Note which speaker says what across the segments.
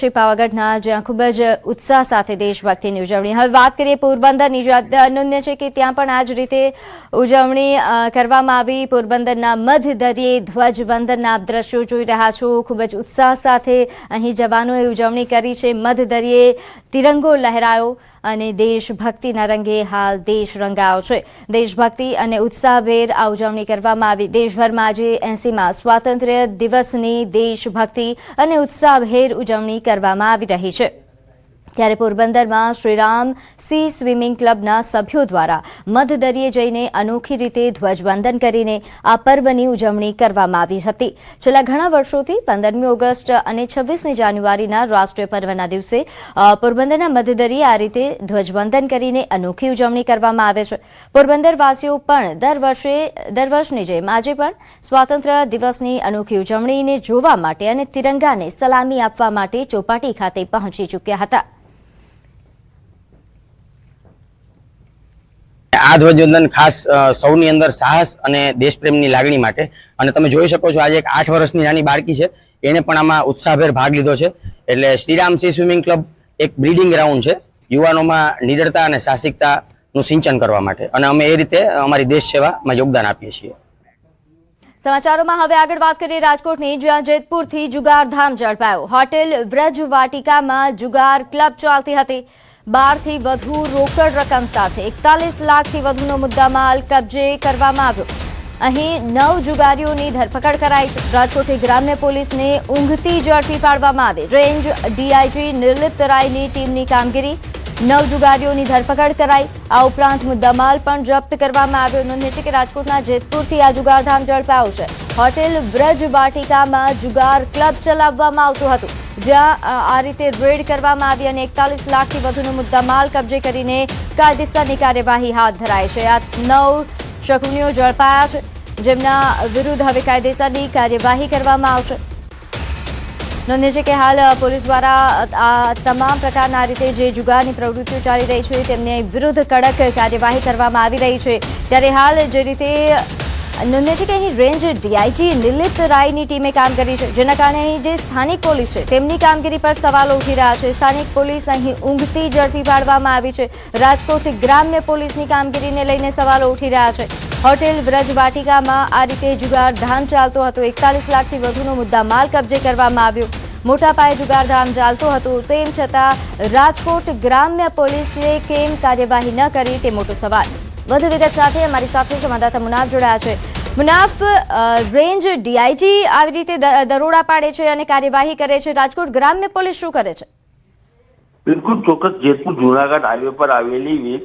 Speaker 1: શ્રી પાવાગઢના જ્યાં ખૂબ જ ઉત્સાહ સાથે દેશભક્તિની ઉજવણી. હવે વાત કરીએ પોરબંદરની, જે અનન્ય છે કે ત્યાં પણ આ જ રીતે ઉજવણી કરવામાં આવી. પોરબંદરના મધદરિયે ધ્વજવંદનના આપ દ્રશ્યો જોઈ રહ્યા છો. ખૂબ જ ઉત્સાહ સાથે અહીં જવાનોએ ઉજવણી કરી છે. મધદરિયે તિરંગો લહેરાયો અને દેશભક્તિના રંગે હાલ દેશ રંગાયો છે. દેશભક્તિ અને ઉત્સાહભેર આ ઉજવણી કરવામાં આવી. દેશભરમાં આજે 80મા સ્વાતંત્ર્ય દિવસની દેશભક્તિ અને ઉત્સાહભેર ઉજવણી કરવામાં આવી રહી છે. ત્યારે પોરબંદરમાં શ્રીરામ સી સ્વિમિંગ ક્લબના સભ્યો દ્વારા મધદરિયે જઈને અનોખી રીતે ધ્વજવંદન કરીને આ પર્વની ઉજવણી કરવામાં આવી હતી. છેલ્લા ઘણા વર્ષોથી 15મી ઓગસ્ટ અને 26મી જાન્યુઆરીના રાષ્ટ્રીય પર્વના દિવસે પોરબંદરના મધદરિયે આ રીતે ધ્વજવંદન કરીને અનોખી ઉજવણી કરવામાં આવે છે. પોરબંદરવાસીઓ પણ દર વર્ષની જેમ આજે પણ સ્વાતંત્ર્ય દિવસની અનોખી ઉજવણીને જોવા માટે અને તિરંગાને સલામી આપવા માટે ચોપાટી ખાતે પહોંચી ચૂક્યા હતા.
Speaker 2: આ ધ્વજવંદન ખાસ સૌની અંદર સાહસ અને દેશપ્રેમની લાગણી માટે, અને તમે જોઈ શકો છો આજે એક 8 વર્ષની નાની બાળકી છે, એને પણ આમાં ઉત્સાહભેર ભાગ લીધો છે. એટલે શ્રીરામ સી સ્વિમિંગ ક્લબ એક બ્રીડિંગ ગ્રાઉન્ડ છે યુવાનોમાં નિડરતા અને સાહસિકતાનું સિંચન કરવા માટે, અને અમે એ રીતે અમારી દેશ સેવામાં યોગદાન આપીએ છીએ.
Speaker 1: સમાચારોમાં હવે આગળ વાત કરીએ રાજકોટની, જ્યાં જેતપુરથી જુગારધામ ઝડપાયો. હોટેલ વ્રજ વાટિકામાં જુગાર ક્લબ ચાલતી હતી. 12 થી વધુ રોકડ રકમ સાથે 41 લાખથી વધુનો મુદ્દામાલ કબજે કરવામાં આવ્યો. અહીં 9 જુગારીઓની ધરપકડ કરાઈ. રાજકોટની ગ્રામ્ય પોલીસને ઊંઘતી ઝડપી પાડવામાં આવી. રેન્જ ડીઆઈજી નિર્લિપ્ત રાયની ટીમની કામગીરી. 9 જુગારીઓની ધરપકડ કરાઈ. આ ઉપરાંત મુદ્દામાલ પણ જપ્ત કરવામાં આવ્યો. નોંધનીય છે કે રાજકોટના જેતપુરથી આ જુગારધામ ઝડપાયો છે. હોટેલ વ્રજ વાટિકામાં જુગાર ક્લબ ચલાવવામાં આવતું હતું, જ્યાં આ રીતે રેડ કરવામાં આવી અને 41 લાખથી વધુનો મુદ્દામાલ કબજે કરીને કાયદેસરની કાર્યવાહી હાથ ધરાઈ છે. આ 9 શખ્સોને ઝડપાયા છે, જેમના વિરુદ્ધ હવે કાયદેસરની કાર્યવાહી કરવામાં આવશે. નોંધનીય છે કે હાલ પોલીસ દ્વારા આ તમામ પ્રકારના આ રીતે જે જુગારની પ્રવૃત્તિઓ ચાલી રહી છે તેમની વિરુદ્ધ કડક કાર્યવાહી કરવામાં આવી રહી છે. ત્યારે હાલ જે રીતે નોંધનીય છે કે અહીં રેન્જ ડીઆઈજી નિર્લિપ્ત રાયની ટીમે કામ કરી છે, જેના કારણે અહીં જે સ્થાનિક પોલીસ છે તેમની કામગીરી પર સવાલો ઉઠી રહ્યા છે. સ્થાનિક પોલીસ અહીં ઊંઘતી ઝડપી પાડવામાં આવી છે. રાજકોટ ગ્રામ્ય પોલીસની કામગીરીને લઈને સવાલો ઉઠી રહ્યા છે. હોટેલ વ્રજ વાટિકામાં આ રીતે જુગારધામ ચાલતો હતો. 41 લાખથી વધુનો મુદ્દામાલ કબજે કરવામાં આવ્યો. મોટા પાયે જુગારધામ ચાલતો હતો, તેમ છતાં રાજકોટ ગ્રામ્ય પોલીસે કેમ કાર્યવાહી ન કરી તે મોટો સવાલ. વધુ વિગત સાથે અમારી સાથે સંવાદદાતા મુનાફ જોડાયા છે. મુનાફ, રેન્જ ડીઆઈજી આવી રીતે દરોડા પાડે છે અને કાર્યવાહી કરે છે, રાજકોટ ગ્રામ્ય પોલીસ શું કરે છે?
Speaker 3: બિલકુલ ચોક્કસ. જેતપુર જુનાગઢ હાઈવે પર આવેલી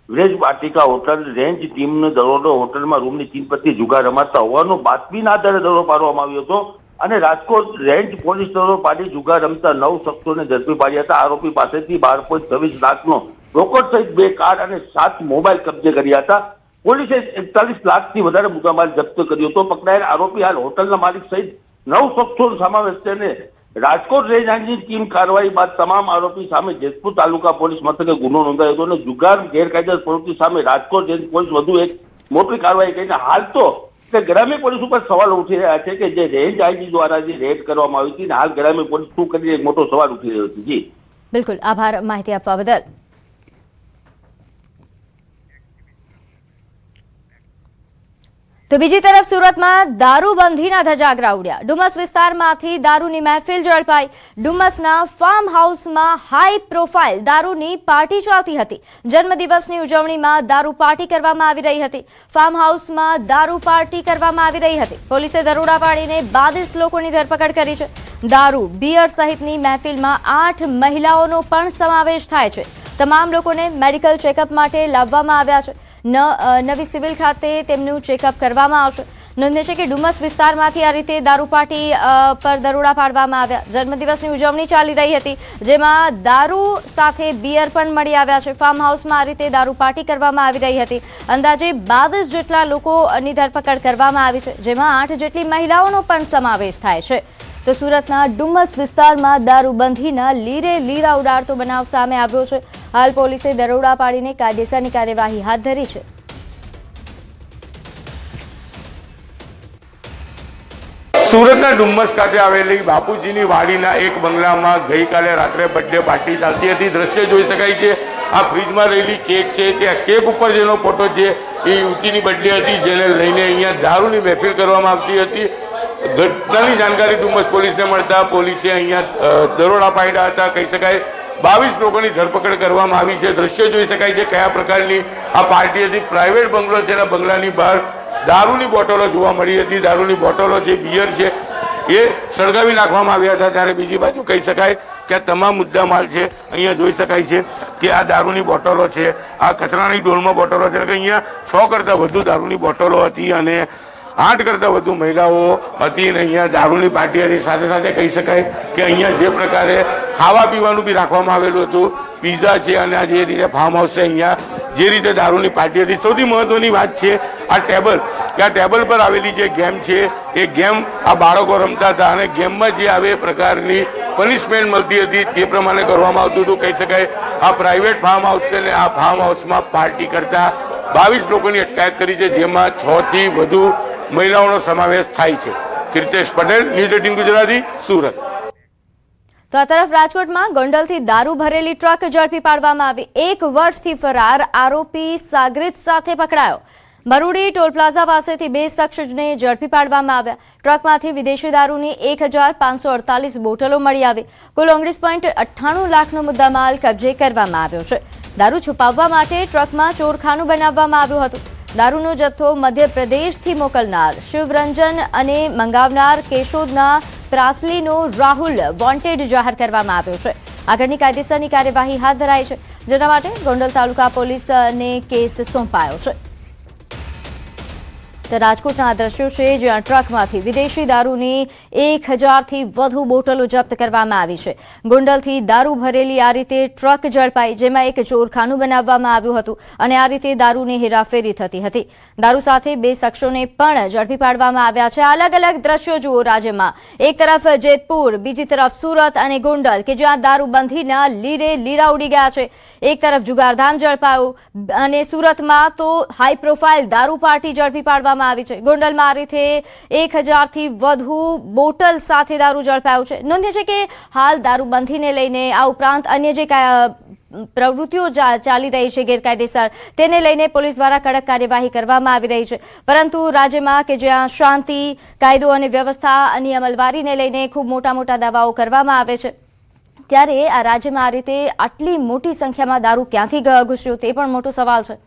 Speaker 3: વ્રજ વાટિકા હોટલ રેન્જ ટીમનો દરોડો હોટલમાં રૂમની 3 પરથી જુગાર રમાડતા હોવાનો બાતમીના આધારે દરોડો પાડવામાં આવ્યો હતો, અને રાજકોટ રેન્જ પોલીસ દરોડો પાડી જુગાર રમતા 9 શખ્સોને ઝડપી પાડ્યા હતા. આરોપી પાસેથી 12.26 લાખનો રોકડ સહિત 2 કાર અને 7 મોબાઈલ કબજે કર્યા હતા. પોલીસે 41 લાખથી વધારે મુદ્દામાલ જપ્ત કર્યો હતો. પકડાયેલ આરોપી હાલ હોટલના માલિક સહિત 9 શખ્સોનો સમાવેશ છે. અને રાજકોટ રેન્જની ટીમ કાર્યવાહી બાદ તમામ આરોપી સામે જેતપુર તાલુકા પોલીસ મથકે ગુનો નોંધાયો હતો, અને જુગાર ગેરકાયદેસર પ્રવૃત્તિ સામે રાજકોટ રેન્જ પોલીસ વધુ એક મોટી કાર્યવાહી કરીને હાલ તો ગ્રામ્ય પોલીસ ઉપર સવાલ ઉઠી રહ્યા છે કે જે રેન્જ આઈજી દ્વારા જે રેડ કરવામાં આવી હતી, હાલ ગ્રામ્ય પોલીસ શું કરી એક મોટો સવાલ ઉઠી રહ્યો છે. જી
Speaker 1: બિલકુલ, આભાર માહિતી આપવા બદલ. તો બીજી તરફ સુરતમાં દારૂબંધીના ધજાગરા ઉડ્યા. ડુમસ વિસ્તારમાંથી દારૂની મહેફિલ ઝડપાઈ. ડુમસના ફાર્મ હાઉસમાં હાઈ પ્રોફાઇલ દારૂની પાર્ટી ચાલતી હતી. જન્મદિવસની ઉજવણીમાં દારૂ પાર્ટી કરવામાં આવી રહી હતી. ફાર્મ હાઉસમાં દારૂ પાર્ટી કરવામાં આવી રહી હતી. પોલીસે દરોડા પાડીને 22 લોકોની ધરપકડ કરી છે. દારૂ, બિયર સહિતની મહેફિલમાં 8 મહિલાઓનો પણ સમાવેશ થાય છે. તમામ લોકોને મેડિકલ ચેકઅપ માટે લાવવામાં આવ્યા છે. નવી સિવિલ ખાતે તેમનું ચેકઅપ કરવામાં આવશે. નોંધનીય છે કે ડુમસ વિસ્તારમાંથી આ રીતે દારૂ પાર્ટી પર દરોડા પાડવામાં આવ્યા. જન્મદિવસની ઉજવણી ચાલી રહી હતી, જેમાં દારૂ સાથે બિયર પણ મળી આવ્યા છે. ફાર્મ હાઉસમાં આ રીતે દારૂ પાર્ટી કરવામાં આવી રહી હતી. અંદાજે 22 જેટલા લોકોની ધરપકડ કરવામાં આવી છે, જેમાં 8 જેટલી મહિલાઓનો પણ સમાવેશ થાય છે. તો સુરતના ડુમસ વિસ્તારમાં દારૂબંધીના લીરે લીરા ઉડાડતો બનાવ સામે આવ્યો છે. હાલ પોલીસે દરોડા પાડીને કાયદેસરની કાર્યવાહી હાથ ધરી છે.
Speaker 4: સુરતના ડુમ્મસ ખાતે આવેલી બાપુજીની વાડીના એક બંગલામાં ગઈકાલે રાત્રે બર્થડે પાર્ટી ચાલતી હતી. દ્રશ્ય જોઈ શકાય છે. આ ફ્રીજમાં રહેલી કેક છે, ત્યાં કેક ઉપર જેનો ફોટો છે એ યુવતીની બર્થડે હતી, જેને લઈને અહીંયા દારૂની મહેફિલ કરવામાં આવતી હતી. ઘટનાની જાણકારી ડુમ્મસ પોલીસને મળતા પોલીસે અહીંયા દરોડા પાડ્યા હતા. કહી શકાય 22 લોકોની ધરપકડ કરવામાં આવી છે. દ્રશ્ય જોઈ શકાય છે કયા પ્રકારની આ પાર્ટી હતી. પ્રાઇવેટ બંગલો છે, બંગલાની બહાર દારૂની બોટલો જોવા મળી હતી. દારૂની બોટલો છે, બિયર છે, એ સળગાવી નાખવામાં આવ્યા હતા. ત્યારે બીજી બાજુ કહી શકાય કે આ તમામ મુદ્દા માલ છે. અહીંયા જોઈ શકાય છે કે આ દારૂની બોટલો છે, આ કચરાની ડોલમાં બોટલો છે. અહીંયા 100 કરતાં વધુ દારૂની બોટલો હતી અને 8 કરતાં વધુ મહિલાઓ હતી અને અહીંયા દારૂની પાર્ટી હતી. સાથે સાથે કહી શકાય કે અહીંયા જે પ્રકારે ખાવા પીવાનું બી રાખવામાં આવેલું હતું, પીઝા છે અને આ જે રીતે ફાર્મ હાઉસ છે, અહીંયા જે રીતે દારૂની પાર્ટી હતી. સૌથી મહત્વની વાત છે આ ટેબલ, કે આ ટેબલ પર આવેલી જે ગેમ છે એ ગેમ આ બાળકો રમતા હતા અને ગેમમાં જે આવે પ્રકારની પનિશમેન્ટ મળતી હતી તે પ્રમાણે કરવામાં આવતું હતું. કહી શકાય આ પ્રાઇવેટ ફાર્મ હાઉસ છે અને આ ફાર્મ હાઉસમાં પાર્ટી કરતા 22 લોકોની અટકાયત કરી છે, જેમાં 6 થી વધુ મહિલાઓનો સમાવેશ થાય છે. કીર્તેશ પટેલ, ન્યૂઝ 18 ગુજરાતી, સુરત.
Speaker 1: તો આ તરફ રાજકોટમાં ગોંડલથી દારૂ ભરેલી ટ્રક ઝડપી પાડવામાં આવી. 1 વર્ષથી ફરાર આરોપી સાગરીત સાથે પકડાયો. બરુડી ટોલ પ્લાઝા પાસેથી 2 શખ્સને ઝડપી પાડવામાં આવ્યા. ટ્રકમાંથી વિદેશી દારૂની 1548 બોટલો મળી આવી. કુલ 19.98 લાખનો મુદ્દામાલ કબજે કરવામાં આવ્યો છે. દારૂ છુપાવવા માટે ટ્રકમાં ચોરખાનું બનાવવામાં આવ્યું હતું. દારૂનો જથ્થો મધ્યપ્રદેશથી મોકલનાર શિવરંજન અને મંગાવનાર કેશોદના પ્રાસલીનો રાહુલ વોન્ટેડ જાહેર કરવામાં આવ્યો છે. આગળની કાયદેસરની કાર્યવાહી હાથ ધરાઈ છે, જેના માટે ગોંડલ તાલુકા પોલીસને કેસ સોંપાયો છે. તો રાજકોટના દ્રશ્યો છે, જ્યાં ટ્રકમાંથી વિદેશી દારૂની 1000થી વધુ બોટલો જપ્ત કરવામાં આવી છે. ગોંડલથી દારૂ ભરેલી આ રીતે ટ્રક ઝડપાઈ, જેમાં એક ચોરખાનું બનાવવામાં આવ્યું હતું અને આ રીતે દારૂની હેરાફેરી થતી હતી. દારૂ સાથે 2 શખ્સોને પણ ઝડપી પાડવામાં આવ્યા છે. અલગ અલગ દ્રશ્યો જુઓ રાજ્યમાં. એક તરફ જેતપુર, બીજી તરફ સુરત અને ગોંડલ, કે જ્યાં દારૂબંધીના લીરે લીરા ઉડી ગયા છે. એક તરફ જુગારધામ ઝડપાયું અને સુરતમાં તો હાઈ પ્રોફાઇલ દારૂ પાર્ટી ઝડપી પાડવામાં આવી છે. ગોંડલમાં આ રીતે 1000થી વધુ બોટલ સાથે દારૂ ઝડપાયું છે. નોંધ્ય છે કે હાલ દારૂબંધીને લઈને આ ઉપરાંત અન્ય જે પ્રવૃત્તિઓ ચાલી રહી છે ગેરકાયદેસર, તેને લઈને પોલીસ દ્વારા કડક કાર્યવાહી કરવામાં આવી રહી છે. પરંતુ રાજ્યમાં કે જ્યાં શાંતિ, કાયદો અને વ્યવસ્થા અને અમલવારીને લઈને ખૂબ મોટા દાવાઓ કરવામાં આવે છે, ત્યારે આ રાજ્યમાં આ રીતે આટલી મોટી સંખ્યામાં દારૂ ક્યાંથી ઘૂસ્યો તે પણ મોટો સવાલ છે.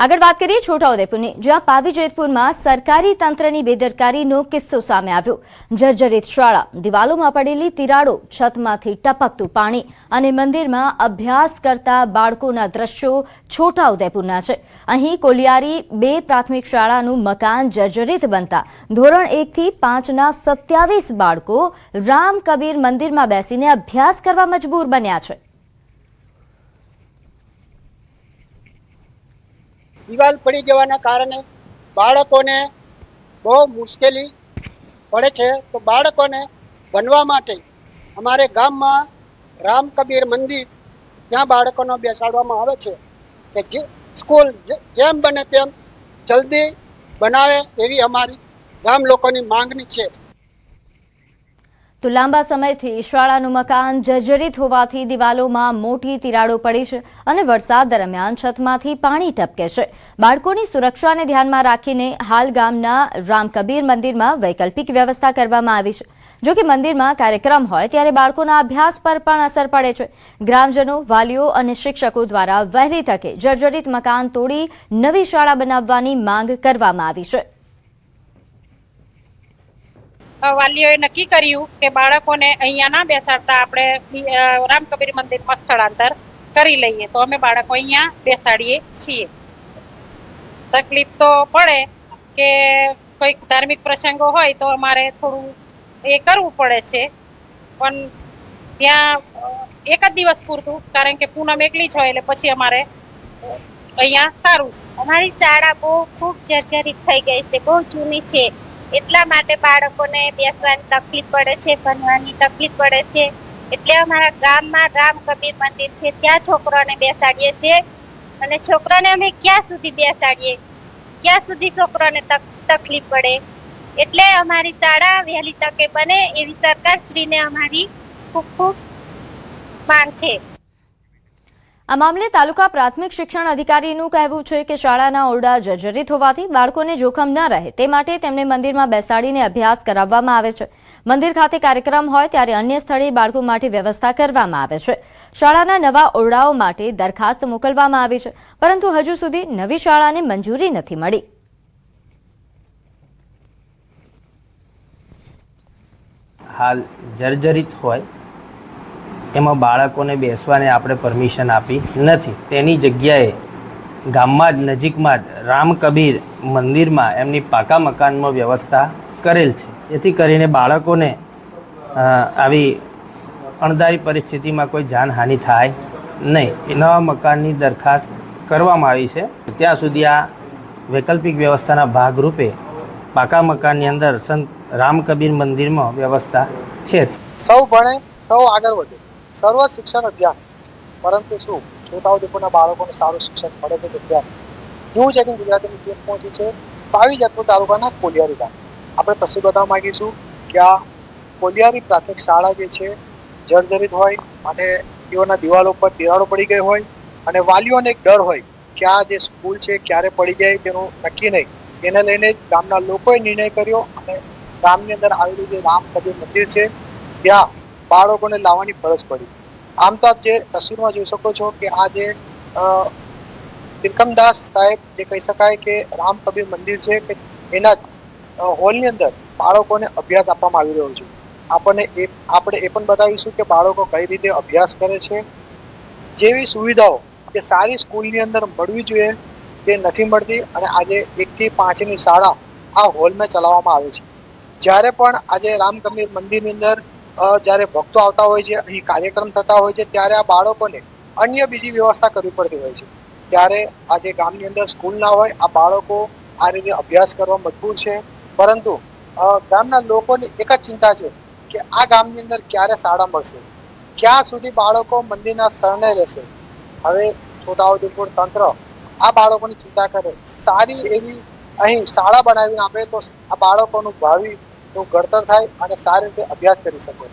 Speaker 1: આગળ વાત કરીએ છોટાઉદેપુરની, જ્યાં પાવી જેતપુરમાં સરકારી તંત્રની બેદરકારીનો કિસ્સો સામે આવ્યો. જર્જરિત શાળા, દિવાલોમાં પડેલી તિરાડો, છતમાંથી ટપકતું પાણી અને મંદિરમાં અભ્યાસ કરતા બાળકોના દ્રશ્યો છોટાઉદેપુરના છે. અહીં કોલિયારી 2 પ્રાથમિક શાળાનું મકાન જર્જરિત બનતા ધોરણ 1 થી 5ના 27 બાળકો રામ કબીર મંદિરમાં બેસીને અભ્યાસ કરવા મજબૂર બન્યા છે.
Speaker 5: દિવાલ પડી જવાના કારણે બાળકોને બહુ મુશ્કેલી પડે છે. તો બાળકોને ભણવા માટે અમારે ગામમાં રામ કબીર મંદિર, ત્યાં બાળકોને બેસાડવામાં આવે છે કે સ્કૂલ જેમ બને તેમ જલ્દી બનાવે એવી અમારી ગામ લોકોની માંગણી છે.
Speaker 1: તો લાંબા સમયથી શાળાનું મકાન જર્જરિત હોવાથી દિવાલોમાં મોટી તિરાડો પડી છે અને વરસાદ દરમિયાન છતમાંથી પાણી ટપકે છે. બાળકોની સુરક્ષાને ધ્યાનમાં રાખીને હાલ ગામના રામ કબીર મંદિરમાં વૈકલ્પિક વ્યવસ્થા કરવામાં આવી છે. જો કે મંદિરમાં કાર્યક્રમ હોય ત્યારે બાળકોના અભ્યાસ પર પણ અસર પડે છે. ગ્રામજનો, વાલીઓ અને શિક્ષકો દ્વારા વહેલી તકે જર્જરિત મકાન તોડી નવી શાળા બનાવવાની માંગ કરવામાં આવી છે.
Speaker 6: વાલીઓએ નક્કી કર્યું કે બાળકોને અહીંયા ના બેસાડતા આપણે રામ કબીર મંદિરમાં સ્થળાંતર કરી લઈએ, તો અમે બાળકો અહીંયા બેસાડીએ છીએ. તકલીફ તો પડે કે કોઈક ધાર્મિક પ્રસંગો હોય તો અમારે થોડું એ કરવું પડે છે, પણ ત્યાં 1 જ દિવસ પૂરતું, કારણ કે પૂનમ એકલી જ હોય એટલે પછી અમારે અહીંયા સારું.
Speaker 7: અમારી શાળા બહુ ખૂબ જર્જરિત થઈ ગઈ છે, બહુ જૂની છે, એટલા માટે બાળકોને બેસવાની તકલીફ પડે છે, ભણવાની તકલીફ પડે છે. એટલે અમારા ગામમાં રામ કબીર મંદિર છે, ત્યાં છોકરાઓને બેસાડીએ છીએ. અને છોકરાને અમે ક્યાં સુધી બેસાડીએ, ક્યાં સુધી છોકરાને તકલીફ પડે, એટલે અમારી શાળા વહેલી તકે બને એવી સરકારશ્રીને અમારી ખૂબ ખૂબ માંગ છે.
Speaker 1: આ મામલે તાલુકા પ્રાથમિક શિક્ષણ અધિકારીનું કહેવું છે કે શાળાના ઓરડા જર્જરિત હોવાથી બાળકોને જોખમ ન રહે તે માટે તેમને મંદિરમાં બેસાડીને અભ્યાસ કરાવવામાં આવે છે. મંદિર ખાતે કાર્યક્રમ હોય ત્યારે અન્ય સ્થળે બાળકો માટે વ્યવસ્થા કરવામાં આવે છે. શાળાના નવા ઓરડાઓ માટે દરખાસ્ત મોકલવામાં આવી છે, પરંતુ હજુ સુધી નવી શાળાને મંજૂરી નથી મળી.
Speaker 8: હાલ જર્જરિત હોય એમાં બાળકોને બેસવાને આપણે પરમિશન આપી નથી. તેની જગ્યાએ ગામમાં જ નજીકમાં જ રામ કબીર મંદિરમાં એમની પાકા મકાનમાં વ્યવસ્થા કરેલ છે, જેથી કરીને બાળકોને આવી અણધારી પરિસ્થિતિમાં કોઈ જાનહાનિ થાય નહીં. એ નવા મકાનની દરખાસ્ત કરવામાં આવી છે. ત્યાં સુધી આ વૈકલ્પિક વ્યવસ્થાના ભાગરૂપે પાકા મકાનની અંદર સંત રામ કબીર મંદિરમાં વ્યવસ્થા છે.
Speaker 5: સૌ ભણે, સૌ આગળ વધે, સર્વ શિક્ષણ અભિયાન. પરંતુ શું છોટાઉદેપુરના બાળકોને સારું શિક્ષણ મળે છે? ત્યાં ન્યૂઝ 18 ગુજરાતીની ટીમ પહોંચી છે પાવી જેતપુર તાલુકાના કોલિયારી ગામ. આપણે તસવીર બતાવવા માંગીશું કે આ કોલિયારી પ્રાથમિક શાળા જે છે જર્જરિત હોય અને તેઓના દિવાલો પર તિરાડો પડી ગઈ હોય અને વાલીઓને એક ડર હોય કે આ જે સ્કૂલ છે ક્યારે પડી જાય તેનું નક્કી નહીં. તેને લઈને ગામના લોકોએ નિર્ણય કર્યો અને ગામની અંદર આવેલું જે રામ કબીર મંદિર છે ત્યાં બાળકોને લાવવાની ફરજ પડી. આમ તો આપ જે તસવીરમાં જોઈ શકો છો કે આ જે ત્રિકમદાસ સાહેબ જે કહી શકાય કે રામ કબીર મંદિર છે કે એના હોલની અંદર બાળકોને અભ્યાસ આપવામાં આવી રહ્યો છે. આપણે એ પણ બતાવીશું કે બાળકો કઈ રીતે અભ્યાસ કરે છે. જેવી સુવિધાઓ કે સારી સ્કૂલની અંદર મળવી જોઈએ તે નથી મળતી અને આજે 1 થી 5ની શાળા આ હોલમાં ચલાવવામાં આવે છે. જ્યારે પણ આજે રામ કબીર મંદિરની અંદર જ્યારે ભક્તો આવતા હોય છે, અહીં કાર્યક્રમ થતા હોય છે, ત્યારે આ બાળકોને અન્ય બીજી વ્યવસ્થા કરવી પડતી હોય છે. ત્યારે આજે ગામની અંદર સ્કૂલ ના હોય, આ બાળકો આ રીતે અભ્યાસ કરવા મજબૂર છે. પરંતુ ગામના લોકોની એક જ ચિંતા છે કે આ ગામની અંદર ક્યારે શાળા મળશે, ક્યાં સુધી બાળકો મંદિરના શરણે રહેશે. હવે છોટાઉદેપુર તંત્ર આ બાળકોની ચિંતા કરે, સારી એવી અહીં શાળા બનાવીને આપે તો આ બાળકોનું ભાવિનું ઘડતર થાય અને સારી રીતે અભ્યાસ કરી શકે.